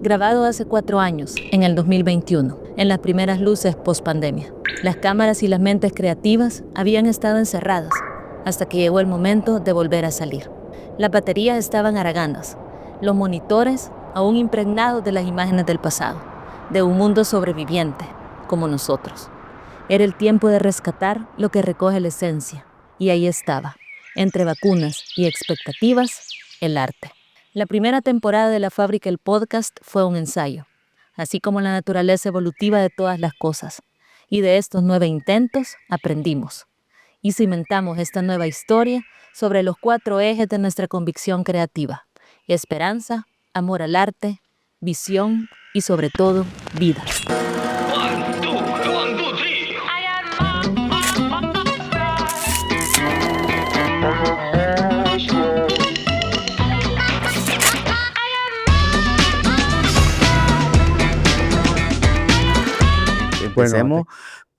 grabado hace 4 años, en el 2021, en las primeras luces post-pandemia. Las cámaras y las mentes creativas habían estado encerradas, hasta que llegó el momento de volver a salir. Las baterías estaban haraganas, los monitores aún impregnados de las imágenes del pasado, de un mundo sobreviviente, como nosotros. Era el tiempo de rescatar lo que recoge la esencia, y ahí estaba, entre vacunas y expectativas, el arte. La primera temporada de La Fábrica el Podcast fue un ensayo, así como la naturaleza evolutiva de todas las cosas. Y de estos 9 intentos aprendimos. Y cimentamos esta nueva historia sobre los 4 ejes de nuestra convicción creativa: esperanza, amor al arte, visión y, sobre todo, vida. Empecemos,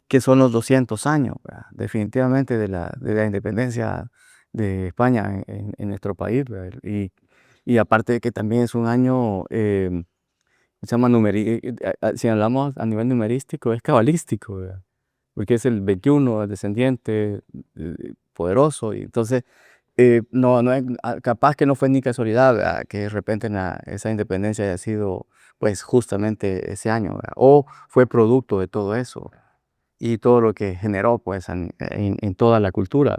que son los 200 años, ¿verdad? Definitivamente de la independencia de España en nuestro país, ¿verdad? Y aparte de que también es un año, se llama si hablamos a nivel numerístico, es cabalístico, ¿verdad? Porque es el 21, el descendiente poderoso, y entonces no es, capaz que no fue ni casualidad, ¿verdad?, que de repente esa independencia haya sido pues justamente ese año, ¿verdad? O fue producto de todo eso y todo lo que generó pues en toda la cultura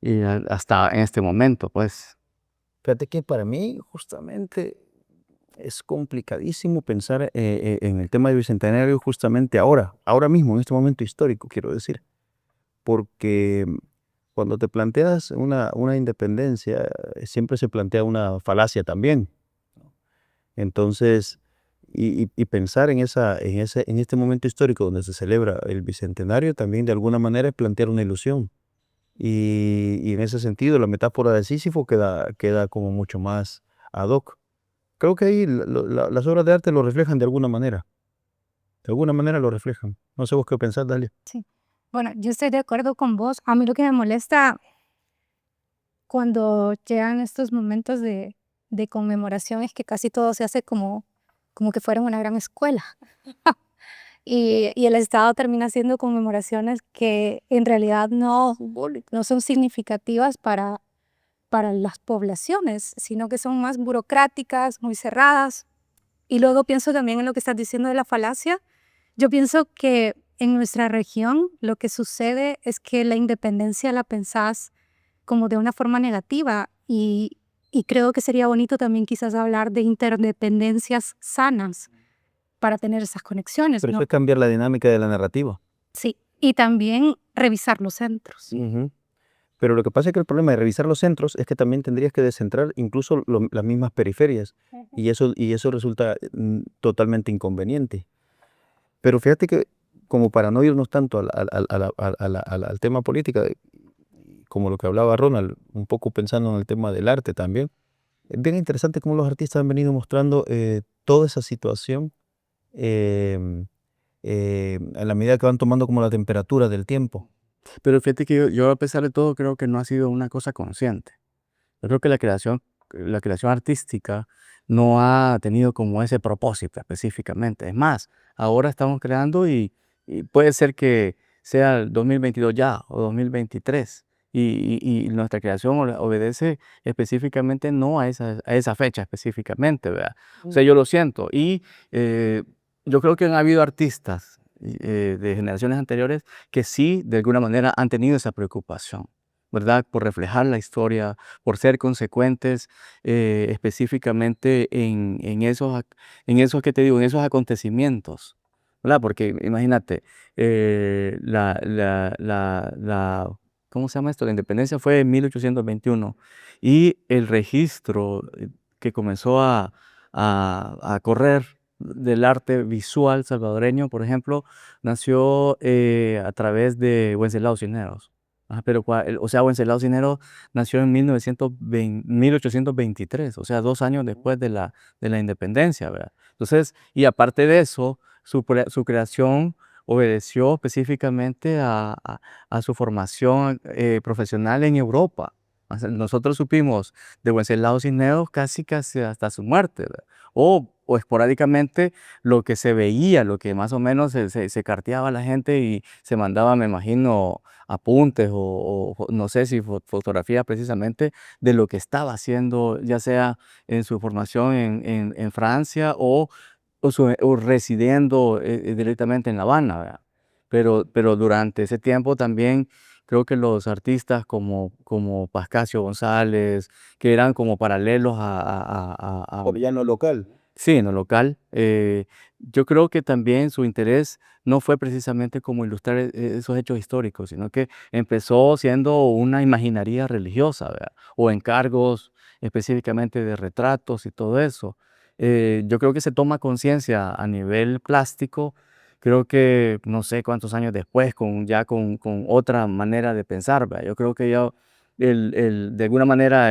y hasta en este momento, pues. Fíjate que para mí justamente es complicadísimo pensar en el tema del bicentenario justamente ahora mismo, en este momento histórico, quiero decir, porque cuando te planteas una independencia, siempre se plantea una falacia también, ¿no? Entonces, y pensar en este momento histórico donde se celebra el bicentenario también de alguna manera es plantear una ilusión. Y en ese sentido la metáfora de Sísifo queda como mucho más ad hoc. Creo que ahí las obras de arte lo reflejan de alguna manera lo reflejan. No sé vos qué pensás, Dalia. Sí. Bueno, yo estoy de acuerdo con vos. A mí lo que me molesta cuando llegan estos momentos de conmemoración es que casi todo se hace como que fuera una gran escuela. Y el Estado termina haciendo conmemoraciones que en realidad no son significativas para las poblaciones, sino que son más burocráticas, muy cerradas. Y luego pienso también en lo que estás diciendo de la falacia. Yo pienso que en nuestra región lo que sucede es que la independencia la pensás como de una forma negativa y creo que sería bonito también quizás hablar de interdependencias sanas para tener esas conexiones, Pero eso ¿no? es cambiar la dinámica de la narrativa. Sí, y también revisar los centros. Pero lo que pasa es que el problema de revisar los centros es que también tendrías que descentrar incluso las mismas periferias, y eso resulta totalmente inconveniente. Pero fíjate que, como para no irnos tanto al tema política, como lo que hablaba Ronald, un poco pensando en el tema del arte también, es bien interesante cómo los artistas han venido mostrando toda esa situación a la medida que van tomando como la temperatura del tiempo. Pero fíjate que yo a pesar de todo creo que no ha sido una cosa consciente. Yo creo que la creación artística no ha tenido como ese propósito específicamente. Es más, ahora estamos creando y puede ser que sea el 2022 ya o 2023 y nuestra creación obedece específicamente no a esa fecha específicamente, ¿verdad? O sea, yo lo siento y yo creo que han habido artistas de generaciones anteriores que sí, de alguna manera, han tenido esa preocupación, ¿verdad? Por reflejar la historia, por ser consecuentes específicamente en esos, ¿qué te digo? En esos acontecimientos, ¿verdad? Porque imagínate, ¿cómo se llama esto? La independencia fue en 1821 y el registro que comenzó a correr del arte visual salvadoreño, por ejemplo, nació a través de Wenceslao Cisneros. Pero, o sea, Wenceslao Cisneros nació en 1823, o sea, 2 años después de la independencia, ¿verdad? Entonces, y aparte de eso, su creación obedeció específicamente a su formación profesional en Europa, O sea, nosotros supimos de Wenceslao Cisneros casi hasta su muerte, ¿verdad? O esporádicamente lo que se veía, lo que más o menos se carteaba a la gente y se mandaba, me imagino, apuntes o no sé si fotografías precisamente de lo que estaba haciendo, ya sea en su formación en Francia o residiendo directamente en La Habana, ¿verdad? Pero durante ese tiempo también creo que los artistas como Pascasio González, que eran como paralelos Por ya no local. sí, en lo local, yo creo que también su interés no fue precisamente como ilustrar esos hechos históricos, sino que empezó siendo una imaginería religiosa, ¿verdad? O encargos específicamente de retratos y todo eso. Yo creo que se toma conciencia a nivel plástico, creo que no sé cuántos años después, con otra manera de pensar, ¿verdad? Yo creo que ya de alguna manera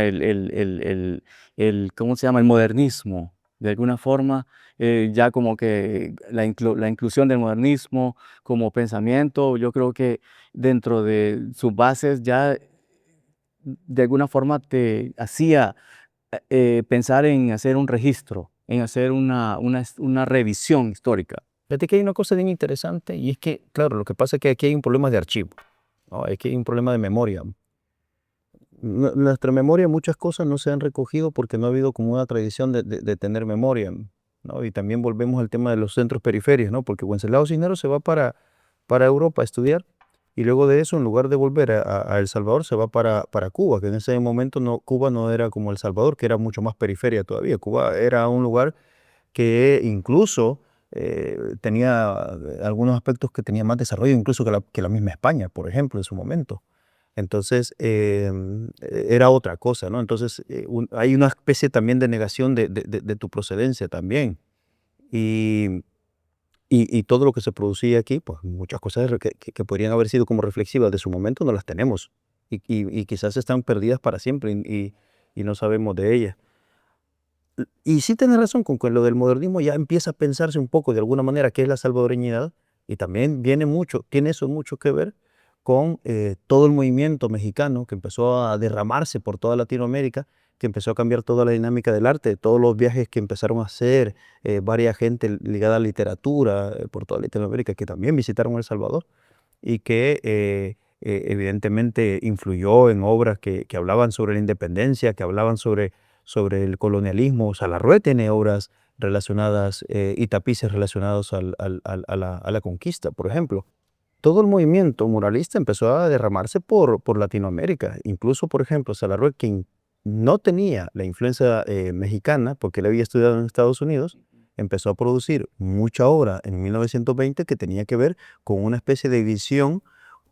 ¿cómo se llama? El modernismo de alguna forma, ya como que la inclusión del modernismo como pensamiento, yo creo que dentro de sus bases ya de alguna forma te hacía pensar en hacer un registro, en hacer una revisión histórica. Fíjate que hay una cosa bien interesante y es que, claro, lo que pasa es que aquí hay un problema de archivo, ¿no? Aquí hay un problema de memoria. Nuestra memoria, muchas cosas no se han recogido porque no ha habido como una tradición de tener memoria, ¿no? Y también volvemos al tema de los centros periféricos, ¿no? Porque Wenceslao Cisneros se va para Europa a estudiar y luego de eso, en lugar de volver a El Salvador, se va para Cuba, que en ese momento no, Cuba no era como El Salvador, que era mucho más periferia todavía. Cuba era un lugar que incluso tenía algunos aspectos que tenía más desarrollo incluso que la misma España, por ejemplo, en su momento. Entonces, era otra cosa, ¿no? Entonces, hay una especie también de negación de tu procedencia también. Y, y todo lo que se producía aquí, pues muchas cosas que podrían haber sido como reflexivas de su momento no las tenemos. Y quizás están perdidas para siempre y no sabemos de ellas. Y sí tienes razón con que lo del modernismo ya empieza a pensarse un poco de alguna manera qué es la salvadoreñidad y también tiene eso mucho que ver con todo el movimiento mexicano que empezó a derramarse por toda Latinoamérica, que empezó a cambiar toda la dinámica del arte, todos los viajes que empezaron a hacer, varias gente ligada a la literatura por toda Latinoamérica que también visitaron El Salvador y que evidentemente influyó en obras que hablaban sobre la independencia, que hablaban sobre el colonialismo. Salarrué tiene obras relacionadas y tapices relacionados a la conquista, por ejemplo. Todo el movimiento muralista empezó a derramarse por Latinoamérica. Incluso, por ejemplo, Salarrué, quien no tenía la influencia mexicana, porque él había estudiado en Estados Unidos, empezó a producir mucha obra en 1920 que tenía que ver con una especie de visión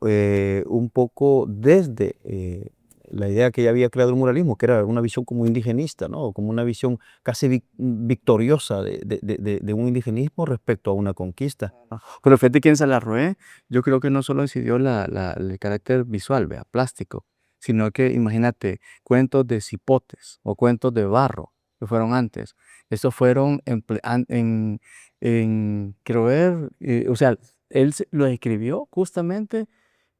un poco desde la idea que ya había creado el muralismo, que era una visión como indigenista, ¿no? Como una visión casi victoriosa de un indigenismo respecto a una conquista. Pero fíjate que en Salarrué, yo creo que no solo incidió el carácter visual, vea, plástico, sino que imagínate, cuentos de cipotes o cuentos de barro que fueron antes. Estos fueron quiero ver, o sea, él los escribió justamente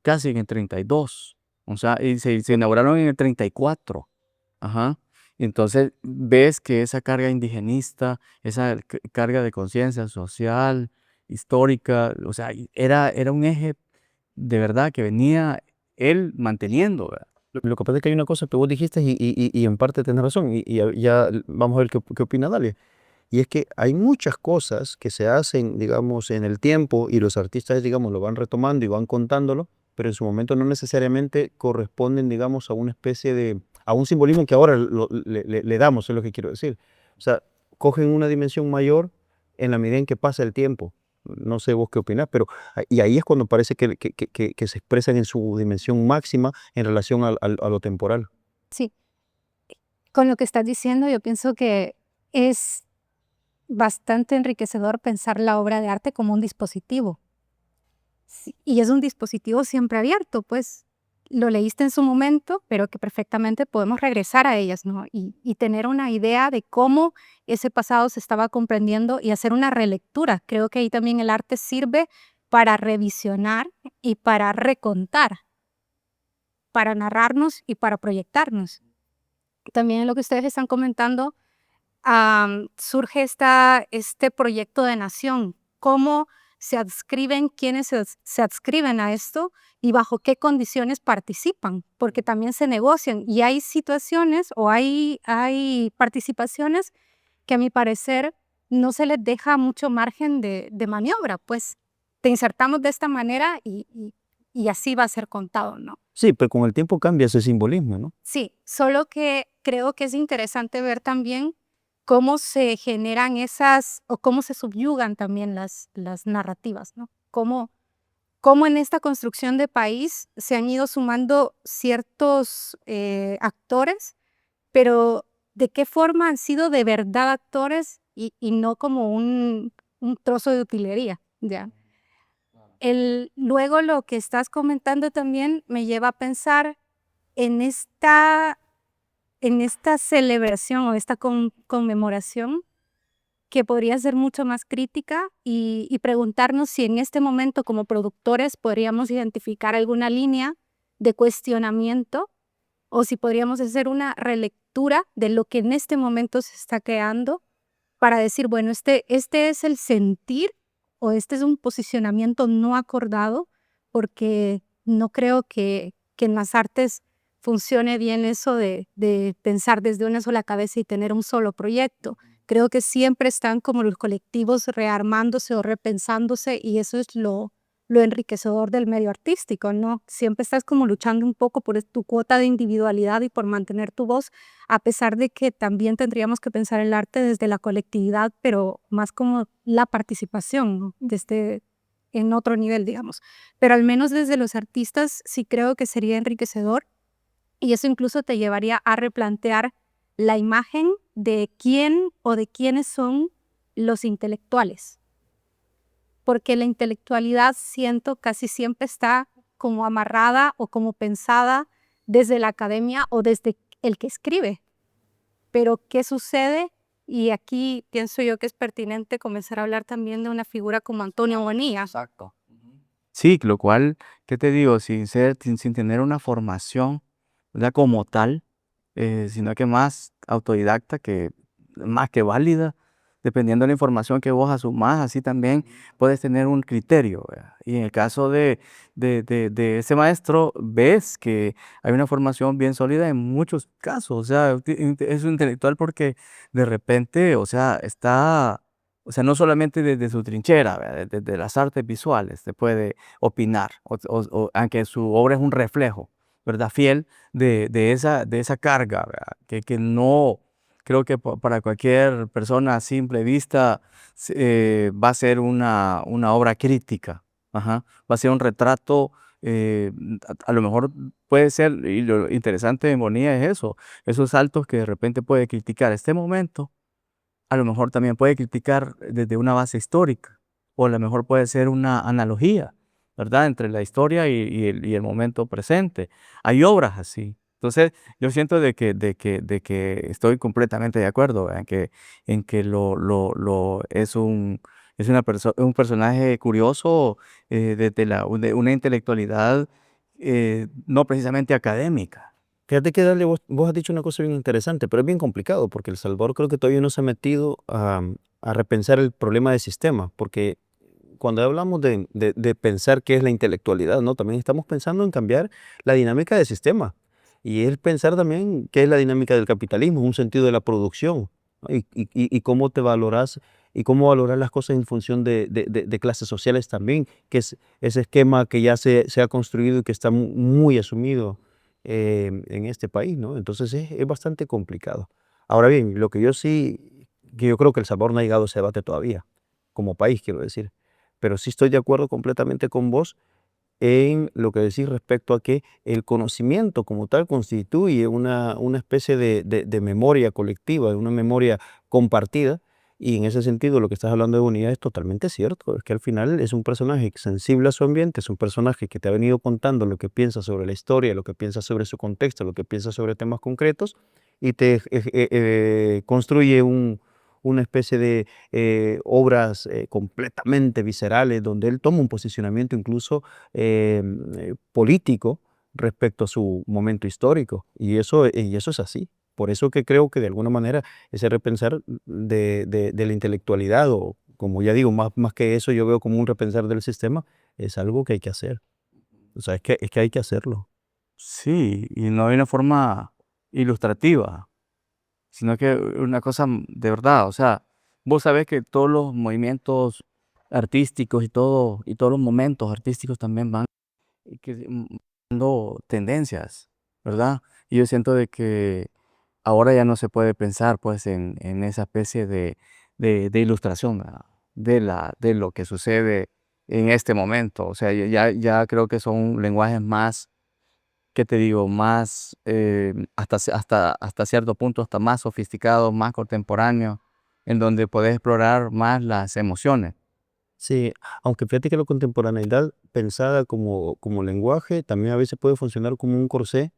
casi en el 32, o sea, y se inauguraron en el 34. Ajá. Entonces ves que esa carga indigenista, esa carga de conciencia social, histórica, o sea, era un eje de verdad que venía él manteniendo, ¿verdad? Lo que pasa es que hay una cosa que vos dijiste y en parte tenés razón, y ya vamos a ver qué opina Dalia. Y es que hay muchas cosas que se hacen, digamos, en el tiempo y los artistas, digamos, lo van retomando y van contándolo, pero en su momento no necesariamente corresponden, digamos, a una especie a un simbolismo que ahora le damos, es lo que quiero decir. O sea, cogen una dimensión mayor en la medida en que pasa el tiempo. No sé vos qué opinás, pero y ahí es cuando parece que se expresan en su dimensión máxima en relación a lo temporal. Sí, con lo que estás diciendo, yo pienso que es bastante enriquecedor pensar la obra de arte como un dispositivo. Sí, y es un dispositivo siempre abierto, pues lo leíste en su momento, pero que perfectamente podemos regresar a ellas, ¿no? Y tener una idea de cómo ese pasado se estaba comprendiendo y hacer una relectura. Creo que ahí también el arte sirve para revisionar y para recontar para narrarnos y para proyectarnos. También en lo que ustedes están comentando, surge este proyecto de nación, cómo se adscriben, quiénes se adscriben a esto y bajo qué condiciones participan, porque también se negocian y hay situaciones o hay participaciones que a mi parecer no se les deja mucho margen de maniobra, pues te insertamos de esta manera y así va a ser contado, ¿no? Sí, pero con el tiempo cambia ese simbolismo, ¿no? Sí, solo que creo que es interesante ver también cómo se generan esas o cómo se subyugan también las narrativas, ¿no? Cómo en esta construcción de país se han ido sumando ciertos actores, pero de qué forma han sido de verdad actores y no como un trozo de utilería, ¿ya? Luego lo que estás comentando también me lleva a pensar en esta celebración o esta conmemoración que podría ser mucho más crítica y preguntarnos si en este momento como productores podríamos identificar alguna línea de cuestionamiento o si podríamos hacer una relectura de lo que en este momento se está creando para decir, bueno, este es el sentir o este es un posicionamiento no acordado, porque no creo que en las artes funcione bien eso de pensar desde una sola cabeza y tener un solo proyecto. Creo que siempre están como los colectivos rearmándose o repensándose y eso es lo enriquecedor del medio artístico, ¿no? Siempre estás como luchando un poco por tu cuota de individualidad y por mantener tu voz, a pesar de que también tendríamos que pensar el arte desde la colectividad, pero más como la participación, ¿no? Desde en otro nivel, digamos. Pero al menos desde los artistas sí creo que sería enriquecedor y eso incluso te llevaría a replantear la imagen de quién o de quiénes son los intelectuales. Porque la intelectualidad siento casi siempre está como amarrada o como pensada desde la academia o desde el que escribe. Pero ¿qué sucede? Y aquí pienso yo que es pertinente comenzar a hablar también de una figura como Antonio Bonilla. Exacto. Sí, lo cual, ¿qué te digo? Sin tener una formación, ¿verdad? Como tal, sino que más autodidacta, que más que válida, dependiendo de la información que vos asumas, así también puedes tener un criterio, ¿verdad? Y en el caso de ese maestro, ves que hay una formación bien sólida en muchos casos, o sea, es un intelectual porque de repente, o sea, o sea, no solamente desde su trinchera, ¿verdad? Desde las artes visuales se puede opinar, aunque su obra es un reflejo, ¿verdad? Fiel de esa carga, ¿verdad? Que no, creo que para cualquier persona a simple vista va a ser una obra crítica, ajá. Va a ser un retrato, a lo mejor puede ser, y lo interesante de Bonilla es eso, esos saltos que de repente puede criticar este momento, a lo mejor también puede criticar desde una base histórica, o a lo mejor puede ser una analogía, ¿verdad? Entre la historia y el momento presente. Hay obras así. Entonces, yo siento de que estoy completamente de acuerdo en que es un personaje curioso, de una intelectualidad, no precisamente académica. Fíjate que Dale, vos has dicho una cosa bien interesante, pero es bien complicado porque El Salvador creo que todavía no se ha metido a repensar el problema de sistema, porque cuando hablamos de pensar qué es la intelectualidad, ¿no? También estamos pensando en cambiar la dinámica del sistema y es pensar también qué es la dinámica del capitalismo, un sentido de la producción, ¿no? Y cómo te valoras y cómo valorar las cosas en función de clases sociales también, que es ese esquema que ya se ha construido y que está muy asumido en este país, ¿no? Entonces es bastante complicado. Ahora bien, lo que yo creo que El Salvador no ha llegado a ese debate todavía, como país, quiero decir. Pero sí estoy de acuerdo completamente con vos en lo que decís respecto a que el conocimiento como tal constituye una especie de memoria colectiva, una memoria compartida, y en ese sentido lo que estás hablando de unidad es totalmente cierto, es que al final es un personaje sensible a su ambiente, es un personaje que te ha venido contando lo que piensa sobre la historia, lo que piensa sobre su contexto, lo que piensa sobre temas concretos, y te construye una especie de obras completamente viscerales, donde él toma un posicionamiento incluso político, respecto a su momento histórico. Y eso es así. Por eso que creo que de alguna manera ese repensar de la intelectualidad, o como ya digo, más que eso, yo veo como un repensar del sistema, es algo que hay que hacer. O sea, es que hay que hacerlo. Sí, y no de una forma ilustrativa, sino que una cosa de verdad. O sea, vos sabés que todos los movimientos artísticos y todos los momentos artísticos también van dando tendencias, ¿verdad? Y yo siento de que ahora ya no se puede pensar pues en esa especie de ilustración, ¿verdad? De lo que sucede en este momento. O sea, ya creo que son lenguajes más, ¿qué te digo? Más, hasta cierto punto, hasta más sofisticados, más contemporáneos, en donde puedes explorar más las emociones. Sí, aunque fíjate que la contemporaneidad pensada como lenguaje también a veces puede funcionar como un corsé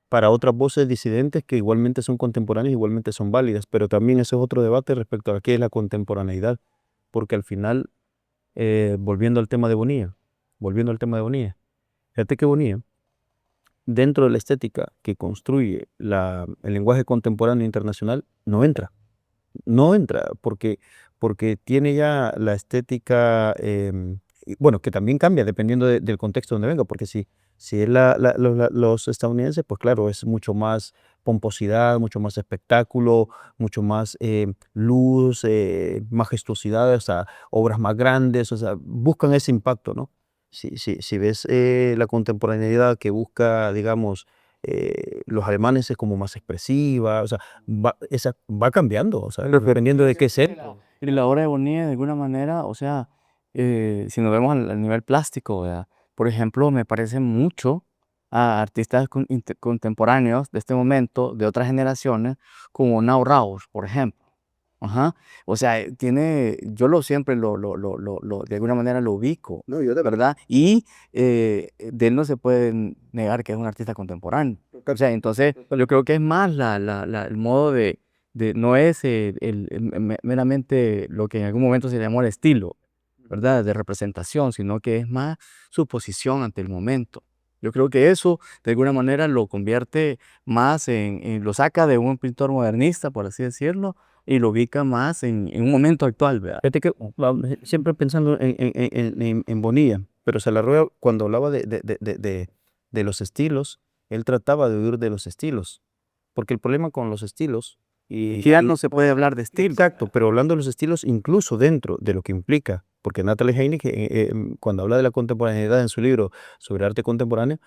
para otras voces disidentes que igualmente son contemporáneas, igualmente son válidas, pero también ese es otro debate respecto a qué es la contemporaneidad, porque al final, volviendo al tema de Bonilla, fíjate que Bonilla, dentro de la estética que construye el lenguaje contemporáneo internacional, no entra, porque tiene ya la estética, y bueno, que también cambia dependiendo del contexto donde venga, porque si es los estadounidenses, pues claro, es mucho más pomposidad, mucho más espectáculo, mucho más luz, majestuosidad, o sea, obras más grandes, o sea, buscan ese impacto, ¿no? Si ves la contemporaneidad que busca, digamos, los alemanes es como más expresiva, o sea, va cambiando, o sea, dependiendo de qué centro. Y la obra de Bonilla, de alguna manera, o sea, si nos vemos al nivel plástico, ¿verdad? Por ejemplo, me parece mucho a artistas contemporáneos de este momento, de otras generaciones, como Nao Raus, por ejemplo. Ajá. O sea, yo siempre de alguna manera lo ubico, No, yo de ¿verdad? Y de él no se puede negar que es un artista contemporáneo. O sea, entonces yo creo que es más el modo no es meramente lo que en algún momento se llamó el estilo, ¿verdad? De representación, sino que es más su posición ante el momento. Yo creo que eso, de alguna manera, lo convierte más lo saca de un pintor modernista, por así decirlo, y lo ubica más en un momento actual, ¿verdad? Fíjate que siempre pensando en Bonilla, pero Salarruega cuando hablaba de los estilos, él trataba de huir de los estilos, porque el problema con los estilos, Que ya no se puede hablar de estilo. exacto, pero hablando de los estilos incluso dentro de lo que implica, porque Natalie Heineck, cuando habla de la contemporaneidad en su libro sobre arte contemporáneo,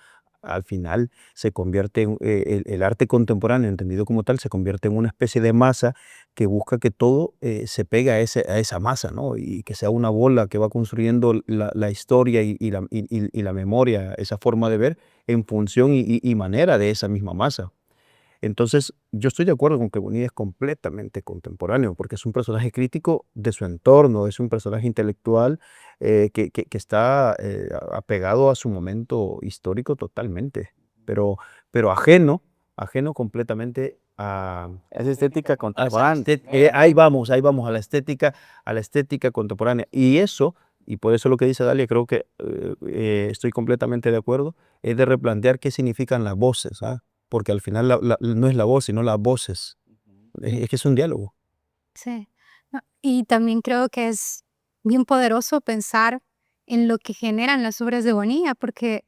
al final se convierte el arte contemporáneo, entendido como tal, se convierte en una especie de masa que busca que todo se pegue a esa masa, ¿no? Y que sea una bola que va construyendo la historia y la memoria, esa forma de ver, en función y manera de esa misma masa. Entonces, yo estoy de acuerdo con que Bonilla es completamente contemporáneo, porque es un personaje crítico de su entorno, es un personaje intelectual que está apegado a su momento histórico totalmente, pero ajeno completamente Es estética a contemporánea. ahí vamos, a la estética contemporánea. Y por eso lo que dice Dalia, creo que estoy completamente de acuerdo, es de replantear qué significan las voces, ¿ah? Porque al final no es la voz, sino las voces. Es que es un diálogo. Sí. No, y también creo que es bien poderoso pensar en lo que generan las obras de Bonilla, porque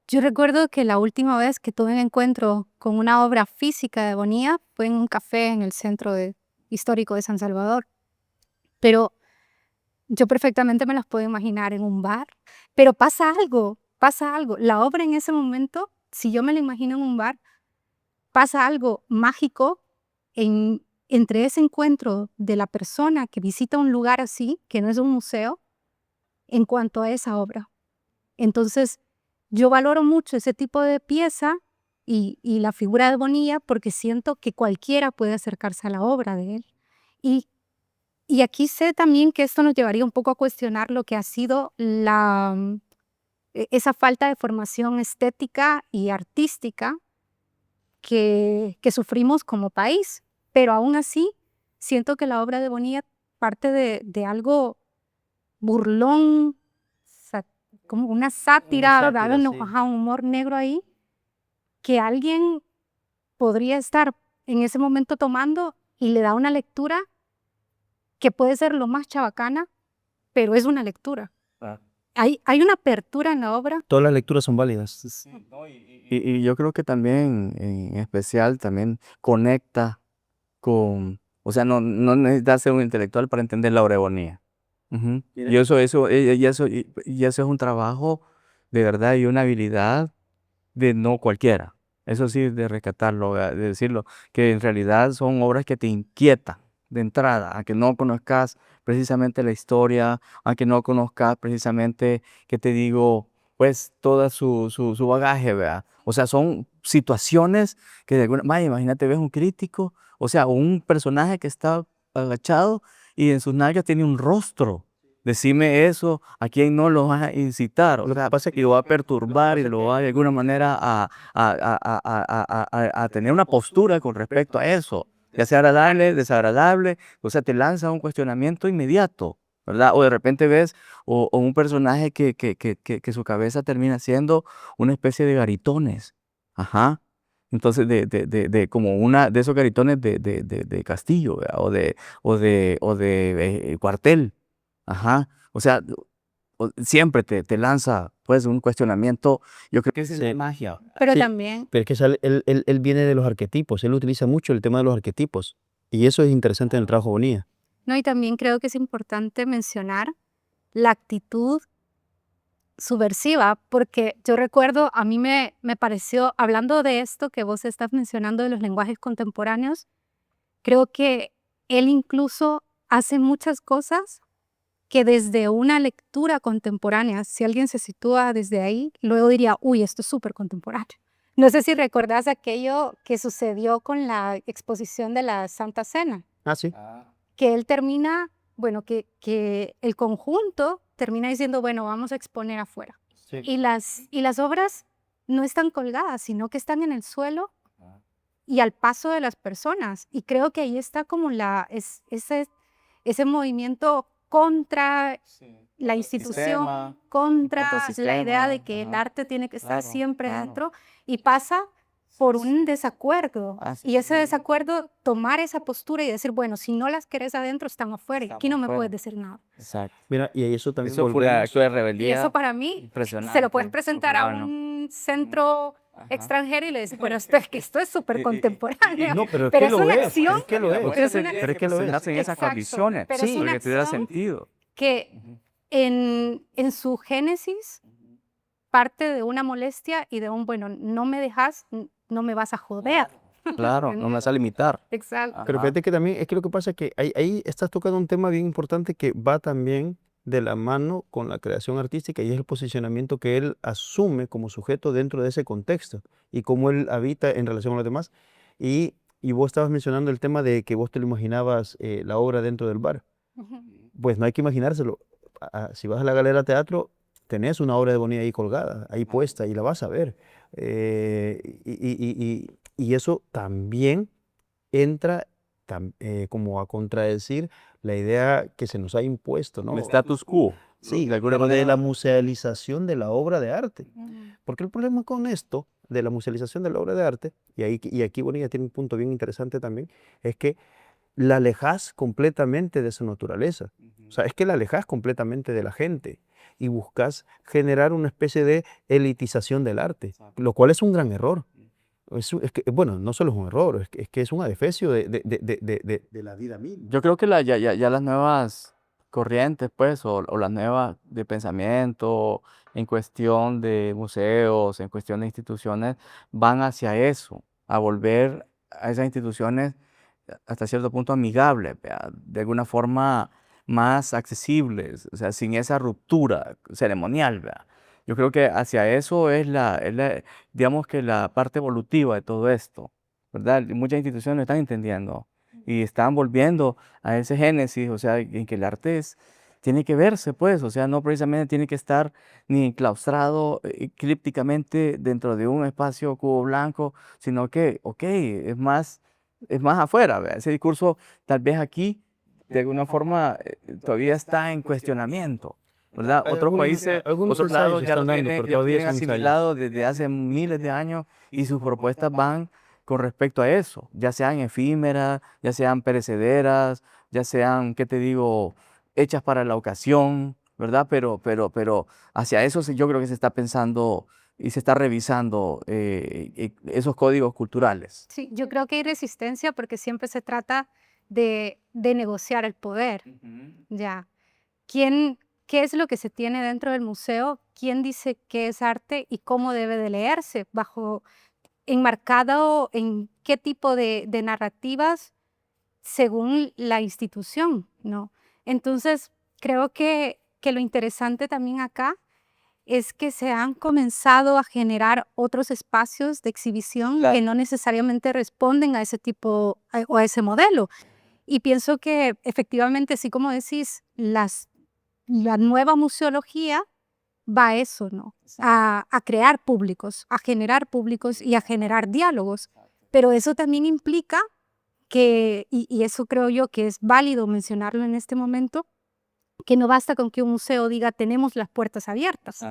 yo recuerdo que la última vez que tuve un encuentro con una obra física de Bonilla fue en un café en el histórico de San Salvador. Pero yo perfectamente me las puedo imaginar en un bar. Pero pasa algo, pasa algo. La obra en ese momento, si yo me la imagino en un bar, pasa algo mágico entre ese encuentro de la persona que visita un lugar así, que no es un museo, en cuanto a esa obra. Entonces, yo valoro mucho ese tipo de pieza y la figura de Bonilla porque siento que cualquiera puede acercarse a la obra de él. Y, y aquí sé también que esto nos llevaría un poco a cuestionar lo que ha sido esa falta de formación estética y artística que sufrimos como país. Pero aún así, siento que la obra de Bonilla parte de algo burlón, como una sátira, Una ¿verdad? sátira, No, sí. ajá, un humor negro ahí, que alguien podría estar en ese momento tomando y le da una lectura que puede ser lo más chabacana, pero es una lectura. Ah. Hay una apertura en la obra. Todas las lecturas son válidas. Y yo creo que también, en especial, también conecta con, o sea, no necesitas ser un intelectual para entender la obra. Ujú. Mira. Y eso es un trabajo de verdad y una habilidad de no cualquiera. Eso sí, de rescatarlo, ¿verdad? De decirlo, que en realidad son obras que te inquietan de entrada, aunque no conozcas precisamente la historia, aunque no conozcas precisamente, ¿qué te digo? Pues toda su bagaje, ¿verdad? O sea, son situaciones que de alguna manera, imagínate, ves un crítico, o sea, un personaje que está agachado y en sus nalgas tiene un rostro. Decime eso, ¿a quién no lo vas a incitar? O Lo que sea, pasa es y lo va a perturbar y lo va de alguna manera a tener una postura con respecto a eso, ya sea agradable, desagradable, o sea, te lanza un cuestionamiento inmediato, ¿verdad? O de repente ves o un personaje que su cabeza termina siendo una especie de garitones, ajá. Entonces, como una de esos garitones de castillo, ¿verdad? O de cuartel. Ajá, o sea, siempre te lanza pues un cuestionamiento. Yo creo que esa es la Sí. magia. Pero Sí, también, pero es que él viene de los arquetipos, él utiliza mucho el tema de los arquetipos. Y eso es interesante en el trabajo de Bonilla. no, y también creo que es importante mencionar la actitud subversiva, porque yo recuerdo, a mí me pareció, hablando de esto que vos estás mencionando de los lenguajes contemporáneos, creo que él incluso hace muchas cosas que desde una lectura contemporánea, si alguien se sitúa desde ahí, luego diría, uy, esto es súper contemporáneo. No sé si recordás aquello que sucedió con la exposición de la Santa Cena, Ah, sí. que él termina, bueno, que el conjunto termina diciendo, bueno, vamos a exponer afuera. Sí. Y las obras no están colgadas, sino que están en el suelo y al paso de las personas. Y creo que ahí está como ese movimiento contra la institución, contra la idea de que el arte tiene que estar siempre dentro, y pasa por un desacuerdo. Y ese desacuerdo, tomar esa postura y decir, bueno, si no las querés adentro, están afuera, y aquí no me puedes decir nada. Exacto. Mira, y eso también Eso fue un volvemos. acto de Y rebeldía eso para mí, impresionante. se lo puedes presentar a Bueno, un centro ajá. extranjero y le decís, bueno, esto es súper contemporáneo. No, pero es pero que es lo una es, acción, es que lo es. pero es una- Pero es que lo es. presentarse en esas Exacto, condiciones, pero es Sí. una para que tuviera acción sentido. que Ujú. en su génesis parte de una molestia y de un, bueno, no me dejas, no me vas a joder. Claro, no me vas a limitar. Exacto. Pero Ajá. fíjate que también, es que lo que pasa es que ahí estás tocando un tema bien importante que va también de la mano con la creación artística y es el posicionamiento que él asume como sujeto dentro de ese contexto y cómo él habita en relación a los demás. Y vos estabas mencionando el tema de que vos te lo imaginabas la obra dentro del bar. Ujú. Pues no hay que imaginárselo. Si vas a la Galera Teatro, tenés una obra de Bonilla ahí colgada, ahí puesta, y la vas a ver. Y eso también entra como a contradecir la idea que se nos ha impuesto, ¿no? El status quo. Sí, de alguna pero de manera. la musealización de la obra de arte. Ujú. Porque el problema con esto, de la musealización de la obra de arte, y aquí Bonilla tiene un punto bien interesante también, es que la alejas completamente de su naturaleza. O sea, es que la alejas completamente de la gente y buscas generar una especie de elitización del arte, lo cual es un gran error. Es que, bueno, no solo es un error, es que es un adefesio de la vida misma. Yo creo que ya las nuevas corrientes, pues, o las nuevas de pensamiento en cuestión de museos, en cuestión de instituciones, van hacia eso, a volver a esas instituciones hasta cierto punto amigables, ¿vea? De alguna forma más accesibles, o sea, sin esa ruptura ceremonial, ¿vea? Yo creo que hacia eso digamos que la parte evolutiva de todo esto, ¿verdad? Y muchas instituciones lo están entendiendo y están volviendo a ese génesis, o sea, en que el arte tiene que verse, pues, o sea, no precisamente tiene que estar ni enclaustrado crípticamente dentro de un espacio cubo blanco, sino que, ok, es más afuera, ¿verdad? Ese discurso tal vez aquí, de alguna forma, todavía está en cuestionamiento, ¿verdad? Hay Otros países, algunos otros lados ensayos ya lo están dando, tienen, pero ya lo todavía tienen son ensayos. asimilado desde hace miles de años y sus propuestas van con respecto a eso, ya sean efímeras, ya sean perecederas, ya sean, ¿qué te digo?, hechas para la ocasión, ¿verdad? Pero hacia eso yo creo que se está pensando y se está revisando esos códigos culturales. Sí, yo creo que hay resistencia porque siempre se trata de negociar el poder, ya. ¿Quién, qué es lo que se tiene dentro del museo? ¿Quién dice qué es arte y cómo debe de leerse? Enmarcado en qué tipo de narrativas según la institución, ¿no? Entonces, creo que lo interesante también acá es que se han comenzado a generar otros espacios de exhibición que no necesariamente responden a ese tipo o a ese modelo. Y pienso que efectivamente, así como decís, la nueva museología va a eso, ¿no? A crear públicos, a generar públicos y a generar diálogos. Pero eso también implica y eso creo yo que es válido mencionarlo en este momento, que no basta con que un museo diga tenemos las puertas abiertas,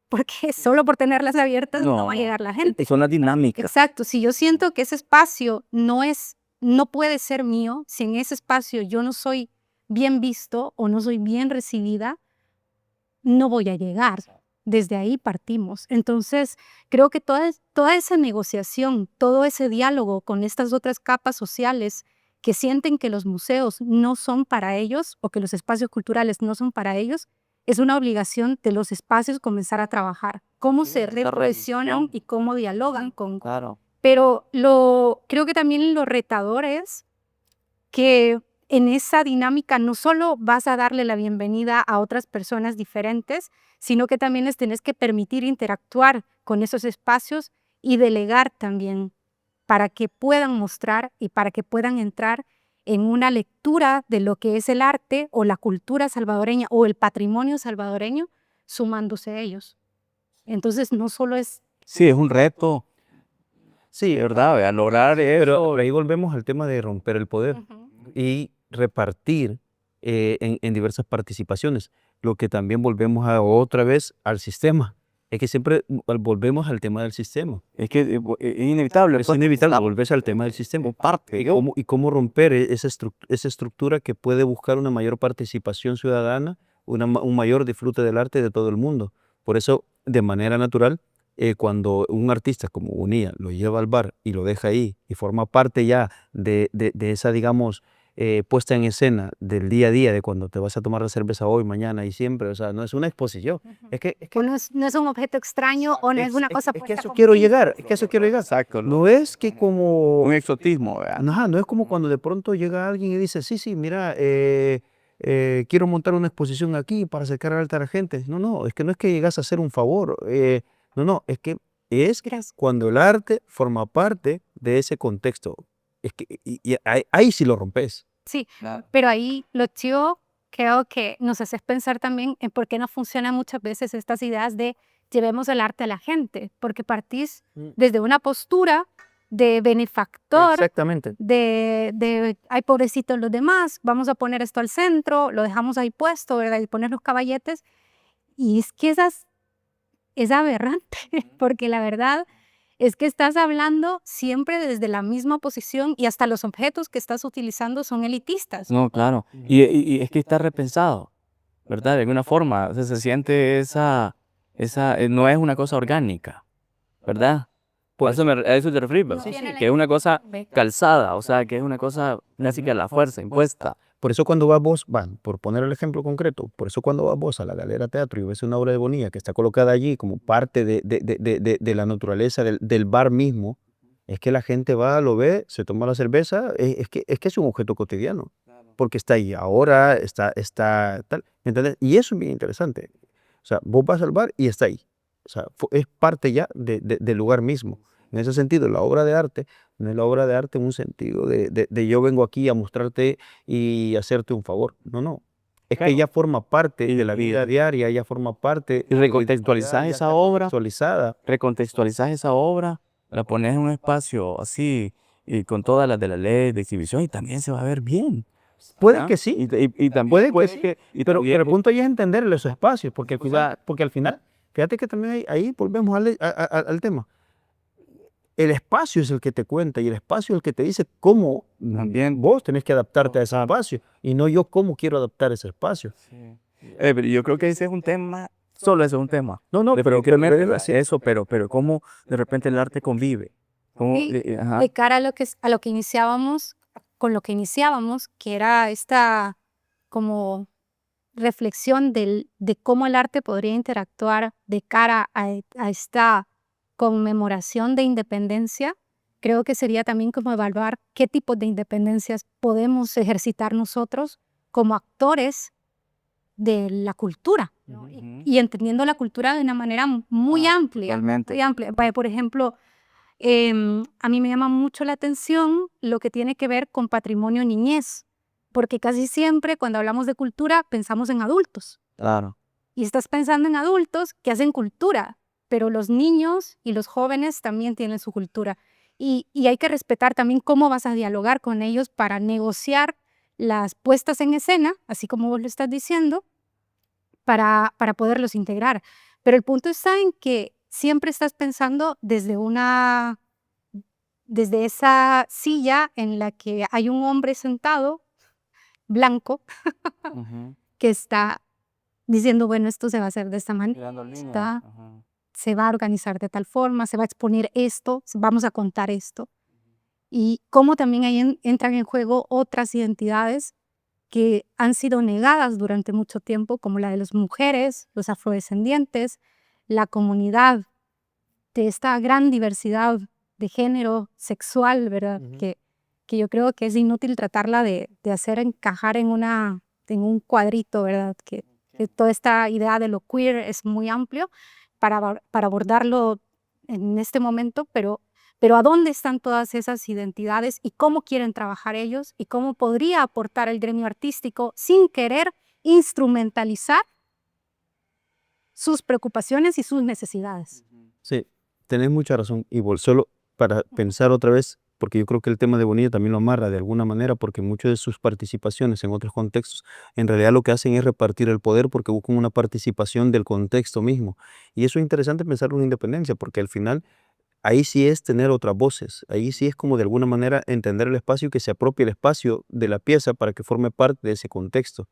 porque solo por tenerlas abiertas no va a llegar la gente. Son las dinámicas. Exacto, si yo siento que ese espacio no puede ser mío, si en ese espacio yo no soy bien visto o no soy bien recibida, no voy a llegar. Desde ahí partimos. Entonces, creo que toda esa negociación, todo ese diálogo con estas otras capas sociales que sienten que los museos no son para ellos o que los espacios culturales no son para ellos, es una obligación de los espacios comenzar a trabajar. Cómo se represionan y cómo dialogan con... Claro. Pero creo que también lo retador es que en esa dinámica no solo vas a darle la bienvenida a otras personas diferentes, sino que también les tenés que permitir interactuar con esos espacios y delegar también para que puedan mostrar y para que puedan entrar en una lectura de lo que es el arte o la cultura salvadoreña o el patrimonio salvadoreño, sumándose ellos. Entonces, no solo es... Sí, es un reto, Sí, ¿verdad? A lograr pero eso. ahí volvemos al tema de romper el poder y repartir en diversas participaciones, lo que también volvemos otra vez al sistema. Es que siempre volvemos al tema del sistema. Es que es inevitable. Es inevitable volverse al tema del sistema. Parte. Y cómo romper esa estructura que puede buscar una mayor participación ciudadana, un mayor disfrute del arte de todo el mundo. Por eso, de manera natural, cuando un artista como Unía lo lleva al bar y lo deja ahí y forma parte ya de esa, digamos, puesta en escena del día a día, de cuando te vas a tomar la cerveza hoy, mañana y siempre, o sea, no es una exposición. Es que no es un objeto extraño o no es una cosa es que puesta eso como quiero fin. llegar, es que eso quiero llegar. Exacto. No es que como... Un exotismo, ¿verdad? Ajá, no es como cuando de pronto llega alguien y dice, sí, mira, quiero montar una exposición aquí para acercar al arte a la gente. No, es que no es que llegas a hacer un favor. No, es que es cuando el arte forma parte de ese contexto. Es que y ahí sí lo rompes. Sí, Claro. pero ahí lo chivo creo que nos haces pensar también en por qué no funcionan muchas veces estas ideas de llevemos el arte a la gente, porque partís desde una postura de benefactor, Exactamente. ay, pobrecitos los demás, vamos a poner esto al centro, lo dejamos ahí puesto, ¿verdad? Y poner los caballetes. Y es que es aberrante, porque la verdad es que estás hablando siempre desde la misma posición y hasta los objetos que estás utilizando son elitistas. No, claro. Y es que está repensado, ¿verdad? De alguna forma. O sea, se siente no es una cosa orgánica, ¿verdad? A eso te refieres, ¿verdad? Que es una cosa calzada, o sea, que es una cosa casi que a la fuerza, impuesta. Por eso cuando vas vos, por poner el ejemplo concreto, por eso cuando vas vos a la Galera Teatro y ves una obra de Bonilla que está colocada allí como parte de la naturaleza del bar mismo, es que la gente va, lo ve, se toma la cerveza, es que es un objeto cotidiano, porque está ahí ahora, está tal, ¿entendés? Y eso es bien interesante. O sea, vos vas al bar y está ahí. O sea, es parte ya del lugar mismo. En ese sentido, la obra de arte no es la obra de arte en un sentido de yo vengo aquí a mostrarte y hacerte un favor. No. Es que ya forma parte de la vida diaria, ya forma parte. Y recontextualizás esa obra. Contextualizada. Recontextualizás esa obra, la pones en un espacio así, y con todas las de la ley de exhibición, y también se va a ver bien. Puede ¿ah? que sí, Y también puede que puede sí, que... Y pero también, el punto ahí es entenderle esos espacios, porque o sea, al final, fíjate que también ahí volvemos al tema. El espacio es el que te cuenta y el espacio es el que te dice cómo también... vos tenés que adaptarte a ese espacio y no yo cómo quiero adaptar ese espacio. Sí. Pero yo creo que ese es un tema, solo ese es un tema. No, no, pero Definitivamente eso, pero cómo de repente el arte convive. Cómo, Y ajá. de cara a lo que iniciábamos, con lo que iniciábamos, que era esta como reflexión de cómo el arte podría interactuar de cara a esta conmemoración de independencia, creo que sería también como evaluar qué tipos de independencias podemos ejercitar nosotros como actores de la cultura, ¿no? Ujú. Y entendiendo la cultura de una manera muy amplia, Totalmente. muy amplia. Vaya, por ejemplo, a mí me llama mucho la atención lo que tiene que ver con patrimonio niñez, porque casi siempre cuando hablamos de cultura pensamos en adultos Claro. y estás pensando en adultos que hacen cultura, pero los niños y los jóvenes también tienen su cultura y hay que respetar también cómo vas a dialogar con ellos para negociar las puestas en escena, así como vos lo estás diciendo, para poderlos integrar. Pero el punto está en que siempre estás pensando desde esa silla en la que hay un hombre sentado, blanco, Ujú. que está diciendo, bueno, esto se va a hacer de esta manera, Tirando líneas. está- Ajá. se va a organizar de tal forma, se va a exponer esto, vamos a contar esto. Y cómo también ahí entran en juego otras identidades que han sido negadas durante mucho tiempo, como la de las mujeres, los afrodescendientes, la comunidad de esta gran diversidad de género sexual, ¿verdad? Ujú. Que yo creo que es inútil tratarla de hacer encajar en un cuadrito, ¿verdad? Que toda esta idea de lo queer es muy amplio para abordarlo en este momento, pero ¿a dónde están todas esas identidades y cómo quieren trabajar ellos y cómo podría aportar el gremio artístico sin querer instrumentalizar sus preocupaciones y sus necesidades? sí, tenés mucha razón. Y solo para pensar otra vez, porque yo creo que el tema de Bonilla también lo amarra de alguna manera, porque muchas de sus participaciones en otros contextos, en realidad lo que hacen es repartir el poder porque buscan una participación del contexto mismo. Y eso es interesante pensar en una independencia, porque al final ahí sí es tener otras voces, ahí sí es como de alguna manera entender el espacio y que se apropie el espacio de la pieza para que forme parte de ese contexto.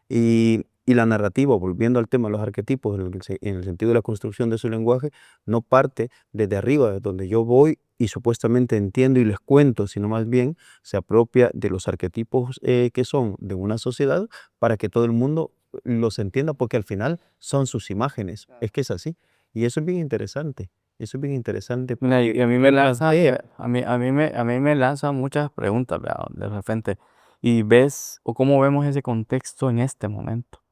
Y la narrativa, volviendo al tema de los arquetipos, en el sentido de la construcción de su lenguaje, no parte desde arriba, de donde yo voy y supuestamente entiendo y les cuento, sino más bien se apropia de los arquetipos que son de una sociedad para que todo el mundo los entienda, porque al final son sus imágenes. Es que es así. Y eso es bien interesante. Eso es bien interesante. Mira, y a mí me lanza, a mí me lanza muchas preguntas, ¿verdad? De repente. Y ves, o cómo vemos ese contexto en este momento.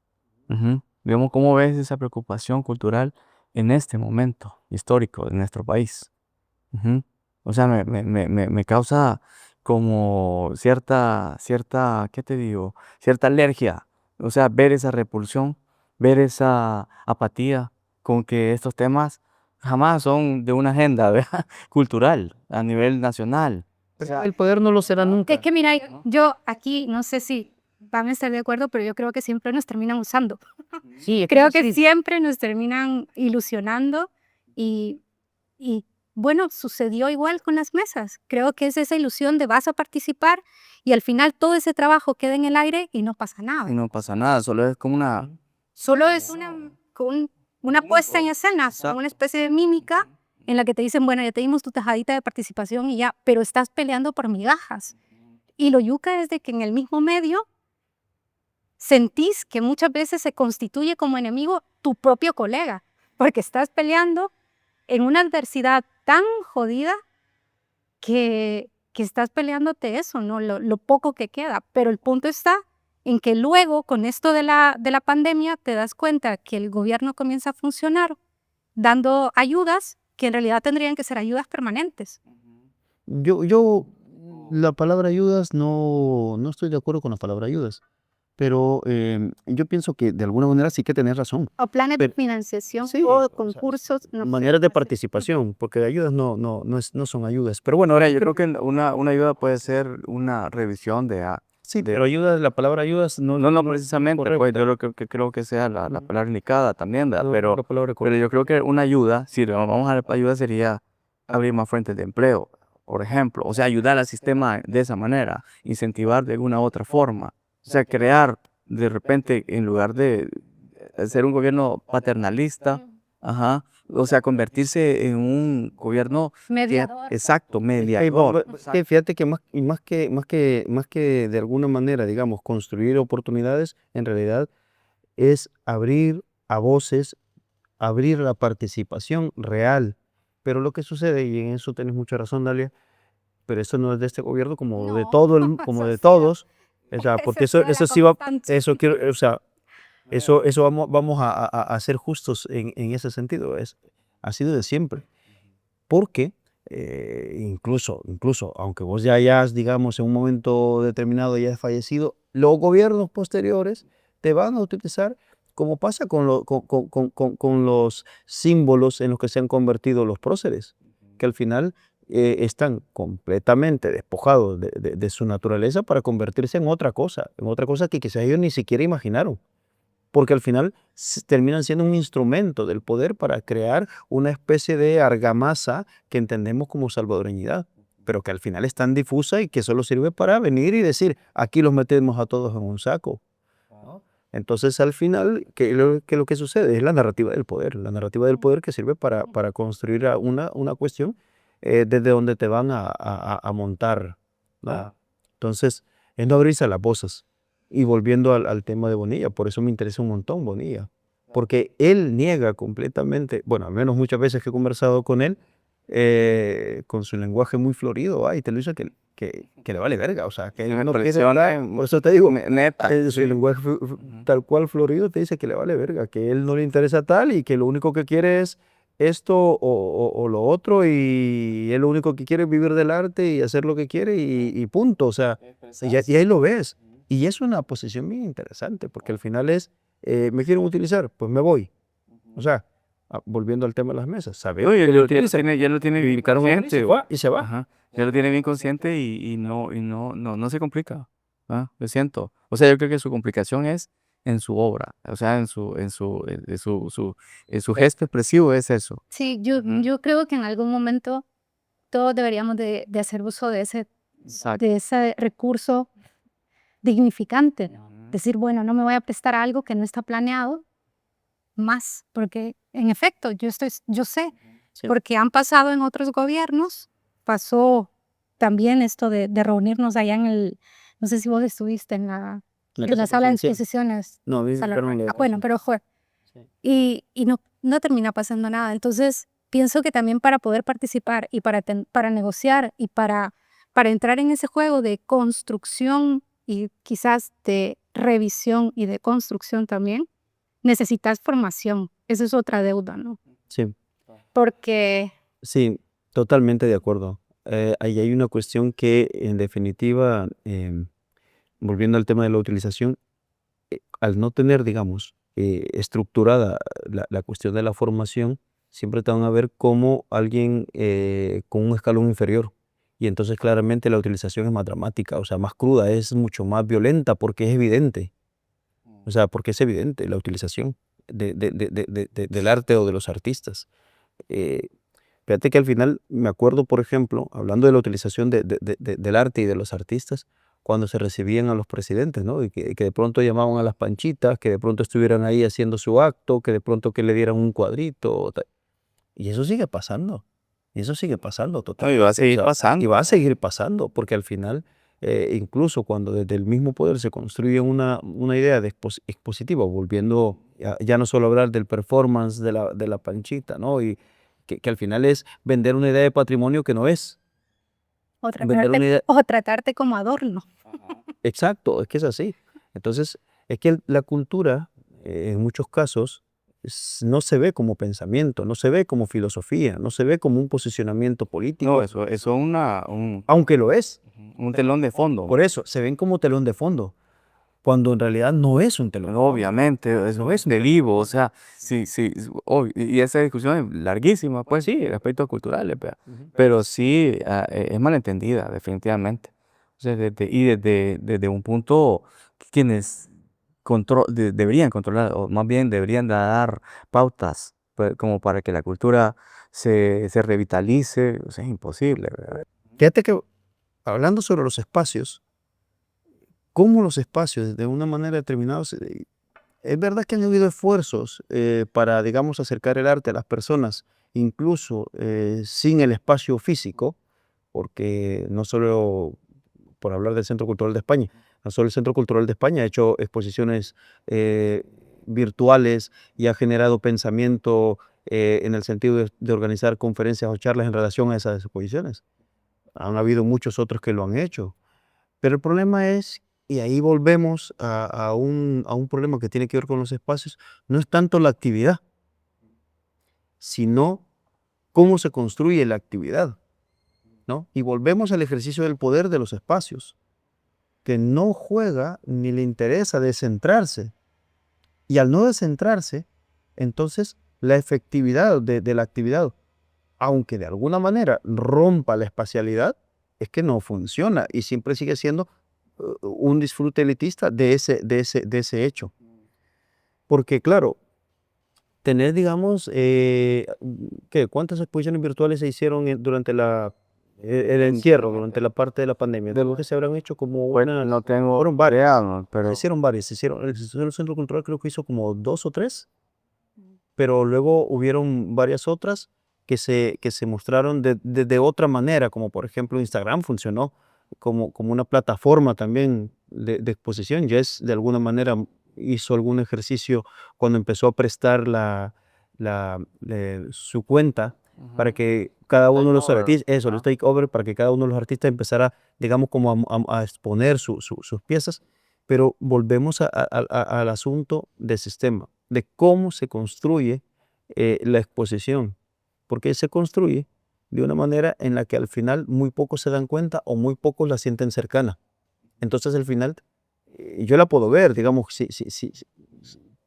Ujú. Vemos cómo ves esa preocupación cultural en este momento histórico de nuestro país. Ujú. O sea, me causa como ¿qué te digo? Cierta alergia. O sea, ver esa repulsión, ver esa apatía con que estos temas jamás son de una agenda, ¿verdad? Cultural a nivel nacional. O sea, El poder no lo será nunca. Es que mira, yo aquí no sé si van a estar de acuerdo, pero yo creo que siempre nos terminan usando. Sí, Creo que siempre nos terminan ilusionando y, y bueno, sucedió igual con las mesas. Creo que es esa ilusión de vas a participar y al final todo ese trabajo queda en el aire y no pasa y nada. no pasa nada, solo es como una... Solo es una puesta en escena, Exacto. una especie de mímica en la que te dicen, bueno, ya te dimos tu tajadita de participación y ya, pero estás peleando por migajas. Y lo yuca es de que en el mismo medio sentís que muchas veces se constituye como enemigo tu propio colega, porque estás peleando en una adversidad tan jodida que estás peleándote eso, ¿no? Lo poco que queda. Pero el punto está en que luego, con esto de la pandemia, te das cuenta que el gobierno comienza a funcionar dando ayudas que en realidad tendrían que ser ayudas permanentes. Yo, la palabra ayudas, no estoy de acuerdo con la palabra ayudas, pero yo pienso que de alguna manera sí que tenés razón. O planes de Pero- financiación Sí, o o sea, concursos. No sé. Maneras de participación, porque de ayudas no son ayudas. Pero bueno, Ahora, yo creo que una ayuda puede ser una revisión de Sí, pero ayuda, la palabra ayudas No precisamente, correcta. pues yo creo que sea la palabra indicada también, ¿verdad? No, Pero, la palabra pero correcta. yo creo que una ayuda, si le vamos a dar ayuda, sería abrir más fuentes de empleo, por ejemplo. O sea, ayudar al sistema de esa manera, incentivar de alguna otra forma. O sea, crear de repente, en lugar de ser un gobierno paternalista, ajá, o sea, convertirse en un gobierno Mediador. exacto, Ey, mediador. que fíjate que más que de alguna manera, digamos, construir oportunidades, en realidad es abrir a voces, abrir la participación real. Pero lo que sucede, y en eso tienes mucha razón, Dalia, pero eso no es de este gobierno como de No, todo como eso de sí, todos, o sea, esa porque ha sido la eso sí va, constante. eso quiero, o sea, eso vamos a ser justos en ese sentido, ha sido de siempre. Porque incluso, aunque vos ya hayas, digamos, en un momento determinado hayas fallecido, los gobiernos posteriores te van a utilizar, como pasa con los símbolos en los que se han convertido los próceres, que al final están completamente despojados de su naturaleza para convertirse en otra cosa que quizás ellos ni siquiera imaginaron, porque al final terminan siendo un instrumento del poder para crear una especie de argamasa que entendemos como salvadoreñidad, pero que al final es tan difusa y que solo sirve para venir y decir, aquí los metemos a todos en un saco, ¿no? Entonces, al final, ¿qué es lo que sucede? Es la narrativa del poder que sirve para construir una cuestión desde donde te van a montar, ¿no? Ah. Entonces, es no abrirse a las voces. Y volviendo al tema de Bonilla, por eso me interesa un montón Bonilla, porque él niega completamente, bueno, al menos muchas veces que he conversado con él, con su lenguaje muy florido, y te lo dice que le vale verga, o sea, que él no quiere estar, por eso te digo, Neta. su lenguaje tal cual florido te dice que le vale verga, que él no le interesa tal y que lo único que quiere es esto o lo otro, y él lo único que quiere es vivir del arte y hacer lo que quiere y punto, o sea, y ahí lo ves. Y es una posición bien interesante, porque al final es, ¿me quieren utilizar? Pues me voy. O sea, volviendo al tema de las mesas, ¿sabes? Oye, Que lo utilizan. ya lo tiene bien consciente. Y se va. Ajá. Ya lo tiene bien consciente y no se complica. ¿Ah? Lo siento. O sea, yo creo que su complicación es en su obra. O sea, en su gesto expresivo es eso. Sí, Ujú. yo creo que en algún momento todos deberíamos de hacer uso Exacto. de ese recurso dignificante, ¿no? Ujú. Decir, bueno, no me voy a prestar a algo que no está planeado más, porque en efecto, yo sé, Sí. porque han pasado en otros gobiernos, pasó también esto de reunirnos allá no sé si vos estuviste en la sala de exposiciones. No, Bueno, pero fue. Sí. Y no termina pasando nada. Entonces, pienso que también para poder participar y para negociar y para entrar en ese juego de construcción y quizás de revisión y de construcción también, necesitas formación. Esa es otra deuda, ¿no? Sí. Porque Sí, totalmente de acuerdo. Ahí hay una cuestión que, en definitiva, volviendo al tema de la utilización, al no tener, digamos, estructurada la cuestión de la formación, siempre te van a ver como alguien con un escalón inferior. Y entonces claramente la utilización es más dramática, o sea, más cruda, es mucho más violenta porque es evidente. O sea, porque es evidente la utilización del arte o de los artistas. Eh, Fíjate que al final me acuerdo, por ejemplo, hablando de la utilización del arte y de los artistas, cuando se recibían a los presidentes, ¿no? Y que de pronto llamaban a las panchitas, que de pronto estuvieran ahí haciendo su acto, que de pronto que le dieran un cuadrito. Y eso sigue pasando. Y eso sigue pasando No, total. y va a seguir Y pasando. va a seguir pasando, porque al final, incluso cuando desde el mismo poder se construye una idea de expositiva, volviendo ya no solo a hablar del performance de la panchita, ¿no? Y que al final es vender una idea de patrimonio que no es. Vender una idea. o tratarte como adorno. Exacto, es que es así. Entonces, es que la cultura, en muchos casos, no se ve como pensamiento, no se ve como filosofía, no se ve como un posicionamiento político, No, eso es aunque lo es. un telón de fondo. Por eso, se ven como telón de fondo, cuando en realidad no es un telón de fondo. Obviamente, eso es de vivo, o sea, sí, y esa discusión es larguísima, pues sí, en aspectos culturales, pero sí, es malentendida, definitivamente. O Entonces, desde un punto, quienes deberían controlar, o más bien deberían dar pautas como para que la cultura se revitalice, o sea, es imposible, ¿verdad? Fíjate que hablando sobre los espacios, cómo los espacios de una manera determinada, es verdad que han habido esfuerzos para, digamos, acercar el arte a las personas, incluso sin el espacio físico, porque no solo por hablar del Centro Cultural de España, no solo el Centro Cultural de España ha hecho exposiciones eh, virtuales y ha generado pensamiento en el sentido de organizar conferencias o charlas en relación a esas exposiciones. Han habido muchos otros que lo han hecho. Pero el problema es, y ahí volvemos a un problema que tiene que ver con los espacios, no es tanto la actividad, sino cómo se construye la actividad, ¿no? Y volvemos al ejercicio del poder de los espacios, que no juega ni le interesa descentrarse. Y al no descentrarse, entonces la efectividad de la actividad, aunque de alguna manera rompa la espacialidad, es que no funciona y siempre sigue siendo un disfrute elitista de ese hecho. Porque claro, tener, digamos, ¿cuántas exposiciones virtuales se hicieron durante el encierro, durante la parte de la pandemia? Creo que se habrán hecho como Bueno, no tengo fueron varias. idea, ¿no? Se Pero hicieron varias, el Centro Cultural creo que hizo como 2 o 3, pero luego hubieron varias otras que se mostraron de otra manera, como por ejemplo Instagram funcionó como una plataforma también de exposición. Yes, de alguna manera hizo algún ejercicio cuando empezó a prestar su cuenta para que cada uno de los artistas, los takeover, para que cada uno de los artistas empezara, digamos, como a exponer sus piezas, pero volvemos al asunto del sistema, de cómo se construye la exposición, porque se construye de una manera en la que al final muy pocos se dan cuenta o muy pocos la sienten cercana. Entonces al final yo la puedo ver, digamos,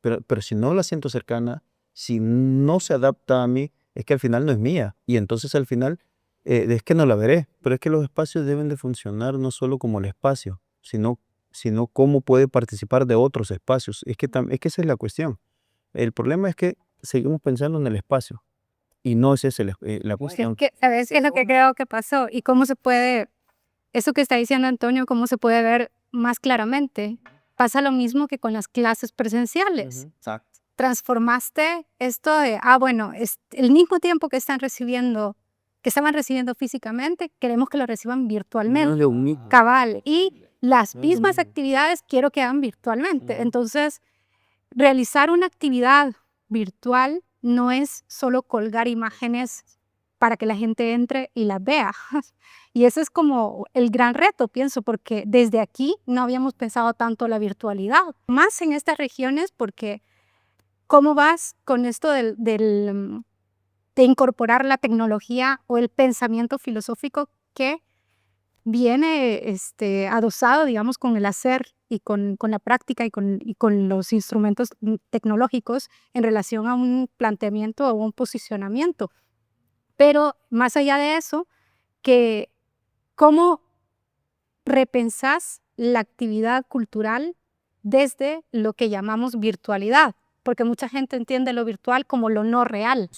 pero si no la siento cercana, si no se adapta a mí, es que al final no es mía. Y entonces al final es que no la veré. Pero es que los espacios deben de funcionar no solo como el espacio, sino cómo puede participar de otros espacios. Es que esa es la cuestión. El problema es que seguimos pensando en el espacio y no es esa la Es cuestión. que, ¿sabes? Es lo que creo que pasó y cómo se puede, eso que está diciendo Antonio, cómo se puede ver más claramente. Pasa lo mismo que con las clases presenciales. exacto. Transformaste esto de, bueno, es el mismo tiempo que estaban recibiendo físicamente, queremos que lo reciban virtualmente. Cabal. Y las mismas actividades quiero que hagan virtualmente. Entonces, realizar una actividad virtual no es solo colgar imágenes para que la gente entre y las vea. Y ese es como el gran reto, pienso, porque desde aquí no habíamos pensado tanto la virtualidad, más en estas regiones, porque ¿cómo vas con esto de incorporar la tecnología o el pensamiento filosófico que viene adosado, digamos, con el hacer y con la práctica y con los instrumentos tecnológicos en relación a un planteamiento o un posicionamiento? Pero más allá de eso, que cómo repensás la actividad cultural desde lo que llamamos virtualidad, porque mucha gente entiende lo virtual como lo no real,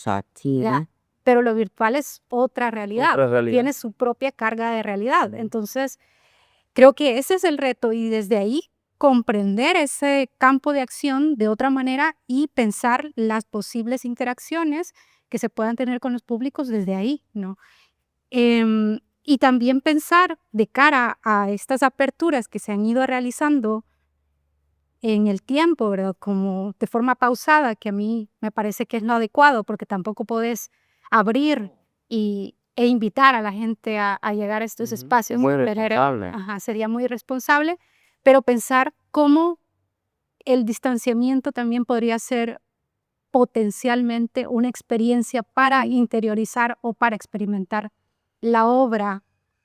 ¿ya? Pero lo virtual es otra realidad, tiene su propia carga de realidad. Entonces, creo que ese es el reto y desde ahí comprender ese campo de acción de otra manera y pensar las posibles interacciones que se puedan tener con los públicos desde ahí, ¿no? Y también pensar de cara a estas aperturas que se han ido realizando en el tiempo, ¿verdad? Como de forma pausada, que a mí me parece que es lo adecuado, porque tampoco podés abrir e invitar a la gente a llegar a estos espacios. Muy responsable. Sería muy irresponsable, pero pensar cómo el distanciamiento también podría ser potencialmente una experiencia para interiorizar o para experimentar la obra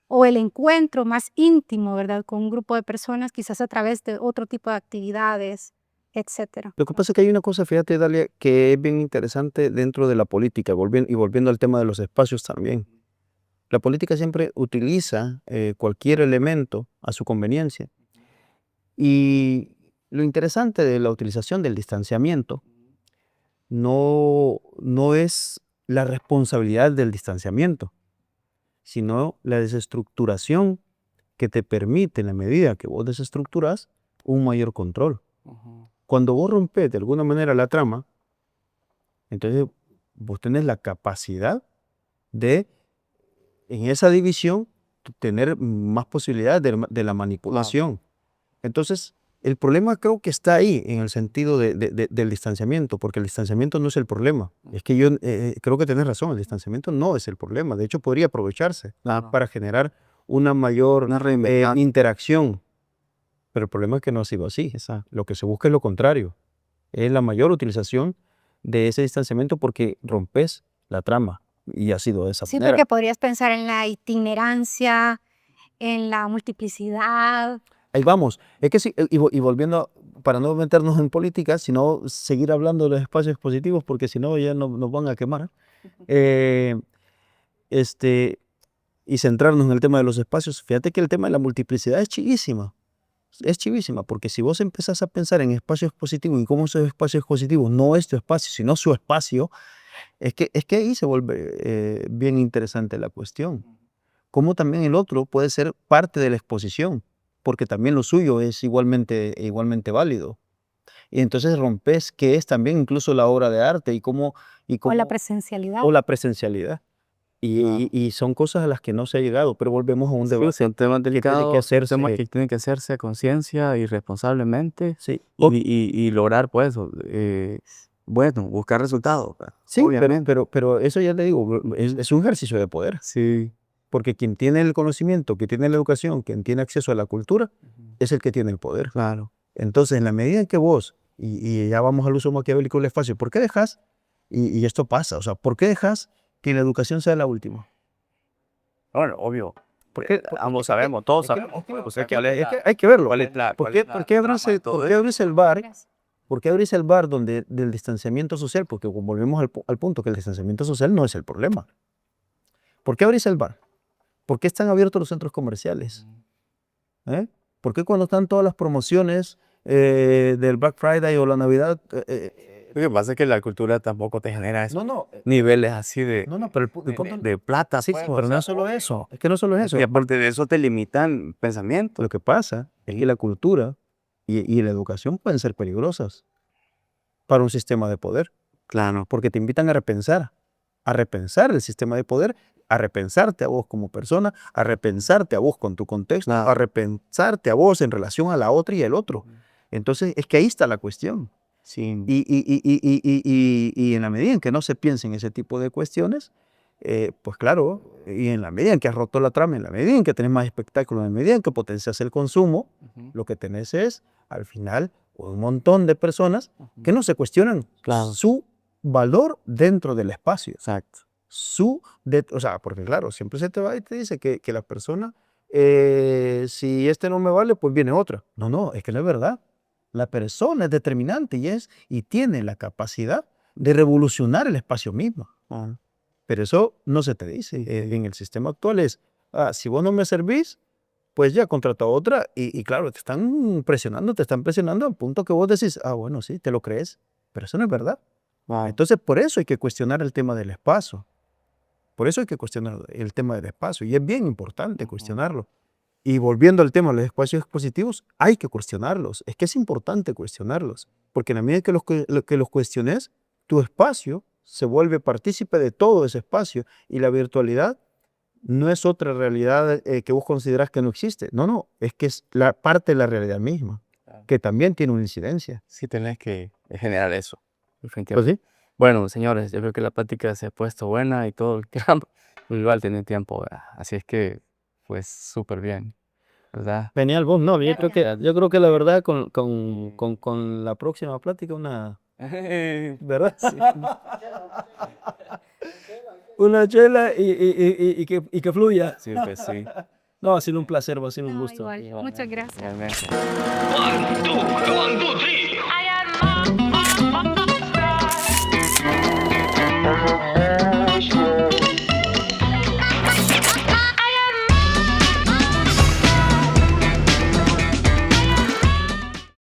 o el encuentro más íntimo, ¿verdad? Con un grupo de personas, quizás a través de otro tipo de actividades, etcétera. Lo que pasa es que hay una cosa, fíjate, Dalia, que es bien interesante dentro de la política, volviendo al tema de los espacios también. La política siempre utiliza cualquier elemento a su conveniencia. Y lo interesante de la utilización del distanciamiento no es la responsabilidad del distanciamiento, sino la desestructuración que te permite, en la medida que vos desestructuras, un mayor control. Cuando vos rompes de alguna manera la trama, entonces vos tenés la capacidad de, en esa división, tener más posibilidades de la manipulación. Entonces, el problema creo que está ahí, en el sentido del distanciamiento, porque el distanciamiento no es el problema. Es que yo creo que tenés razón, el distanciamiento no es el problema. De hecho, podría aprovecharse para generar una mayor interacción. Pero el problema es que no ha sido así. Lo que se busca es lo contrario. Es la mayor utilización de ese distanciamiento porque rompes la trama. Y ha sido de esa Sí, manera. porque podrías pensar en la itinerancia, en la multiplicidad. Ahí vamos. Es que sí, y volviendo, para no meternos en política, sino seguir hablando de los espacios expositivos, porque si no ya nos van a quemar. Y centrarnos en el tema de los espacios. Fíjate que el tema de la multiplicidad es chivísima. Es chivísima, porque si vos empezás a pensar en espacios expositivos y cómo esos espacios expositivos no es tu espacio, sino su espacio, es que ahí se vuelve bien interesante la cuestión. Cómo también el otro puede ser parte de la exposición, porque también lo suyo es igualmente válido. Y entonces rompes que es también incluso la obra de arte y cómo O la presencialidad. o la presencialidad. Y son cosas a las que no se ha llegado, pero volvemos a un debate. Sí, un tema delicado, que hacerse. un tema que tiene que hacerse a conciencia y responsablemente Sí, y lograr, pues, bueno, buscar resultados. sí, obviamente. pero eso ya te digo, es un ejercicio de poder. Sí, Porque quien tiene el conocimiento, quien tiene la educación, quien tiene acceso a la cultura, es el que tiene el poder. claro. Entonces, en la medida en que vos, y ya vamos al uso maquiavélico del espacio, ¿por qué dejas? Y esto pasa, o sea, ¿por qué dejas que la educación sea la última? Bueno, obvio. Porque Ambos sabemos, todos sabemos. hay que verlo. ¿Cuál es la- ¿Por cuál qué es la abrirse trama de todo el bar? Gracias. ¿Por qué abrirse el bar del distanciamiento social? Porque volvemos al punto que el distanciamiento social no es el problema. ¿Por qué abrirse el bar? ¿Por qué están abiertos los centros comerciales? ¿Por qué cuando están todas las promociones del Black Friday o la Navidad? Lo que pasa es que la cultura tampoco te genera esos No, niveles así de, pero el punto... de plata. Sí, pues, pero o no sea, es solo eso. Es que no solo es eso. y aparte de eso te limitan pensamientos. Lo que pasa es que la cultura y la educación pueden ser peligrosas para un sistema de poder, Claro. porque te invitan a repensar el sistema de poder, a repensarte a vos como persona, a repensarte a vos con tu contexto, Claro. a repensarte a vos en relación a la otra y el otro. Entonces, es que ahí está la cuestión. Sí. Y en la medida en que no se piense en ese tipo de cuestiones, pues claro, y en la medida en que has roto la trama, en la medida en que tenés más espectáculos, en la medida en que potencias el consumo, lo que tenés es, al final, un montón de personas que no se cuestionan Claro. su valor dentro del espacio. Exacto. O sea, porque claro, siempre se te va y te dice que la persona, si este no me vale, pues viene otra. No, es que no es verdad. La persona es determinante y tiene la capacidad de revolucionar el espacio mismo. Pero eso no se te dice. En el sistema actual es, si vos no me servís, pues ya contrata a otra y claro, te están presionando al punto que vos decís, bueno, sí, te lo crees, pero eso no es verdad. Entonces, por eso hay que cuestionar el tema del espacio. Por eso hay que cuestionar el tema del espacio. Y es bien importante cuestionarlo. Y volviendo al tema de los espacios expositivos, hay que cuestionarlos. Es que es importante cuestionarlos. Porque en la medida que los cuestiones, tu espacio se vuelve partícipe de todo ese espacio. Y la virtualidad no es otra realidad que vos considerás que no existe. No, es que es la parte de la realidad misma, que también tiene una incidencia. Sí, tenés que generar eso. Pues Definitivamente. sí. Bueno, señores, yo creo que la plática se ha puesto buena y todo el campo. Igual tiene tiempo, ¿verdad? Así es que, pues, súper bien, ¿verdad? Genial, vos. No, yo creo que la verdad con la próxima plática ¿verdad? Sí. Una chela y que fluya. Sí, pues sí. No, ha sido un placer, ha sido un No, gusto. igual. Muchas gracias. Realmente. 1, 2, 1, 2, 3.